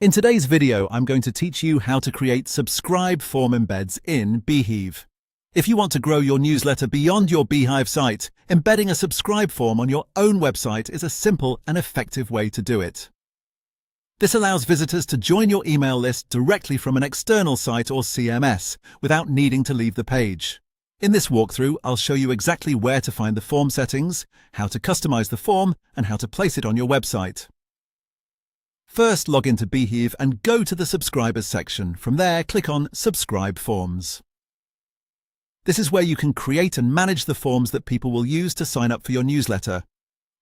In today's video, I'm going to teach you how to create subscribe form embeds in beehiiv. If you want to grow your newsletter beyond your beehiiv site, embedding a subscribe form on your own website is a simple and effective way to do it. This allows visitors to join your email list directly from an external site or CMS without needing to leave the page. In this walkthrough, I'll show you exactly where to find the form settings, how to customize the form, and how to place it on your website. First, log into beehiiv and go to the Subscribers section. From there, click on Subscribe Forms. This is where you can create and manage the forms that people will use to sign up for your newsletter.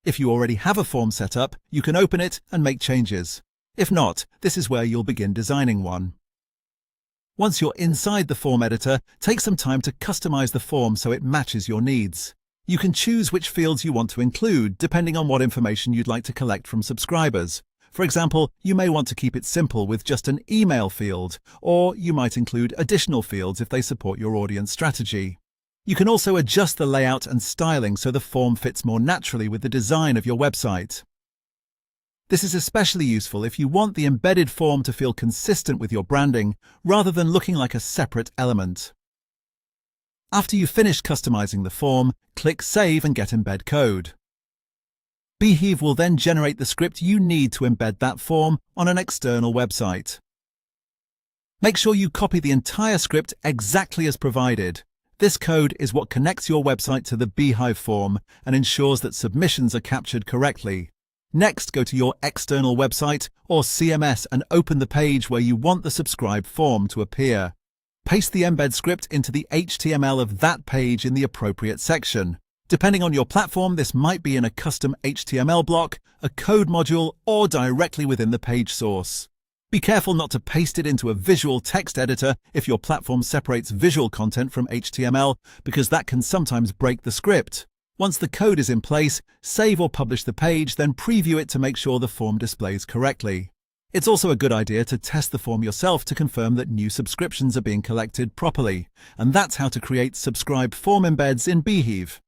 If you already have a form set up, you can open it and make changes. If not, this is where you'll begin designing one. Once you're inside the form editor, take some time to customize the form so it matches your needs. You can choose which fields you want to include, depending on what information you'd like to collect from subscribers. For example, you may want to keep it simple with just an email field, or you might include additional fields if they support your audience strategy. You can also adjust the layout and styling so the form fits more naturally with the design of your website. This is especially useful if you want the embedded form to feel consistent with your branding, rather than looking like a separate element. After you've finished customizing the form, click Save and get embed code. beehiiv will then generate the script you need to embed that form on an external website. Make sure you copy the entire script exactly as provided. This code is what connects your website to the beehiiv form and ensures that submissions are captured correctly. Next, go to your external website or CMS and open the page where you want the subscribe form to appear. Paste the embed script into the HTML of that page in the appropriate section. Depending on your platform, this might be in a custom HTML block, a code module, or directly within the page source. Be careful not to paste it into a visual text editor if your platform separates visual content from HTML, because that can sometimes break the script. Once the code is in place, save or publish the page, then preview it to make sure the form displays correctly. It's also a good idea to test the form yourself to confirm that new subscriptions are being collected properly. And that's how to create subscribe form embeds in beehiiv.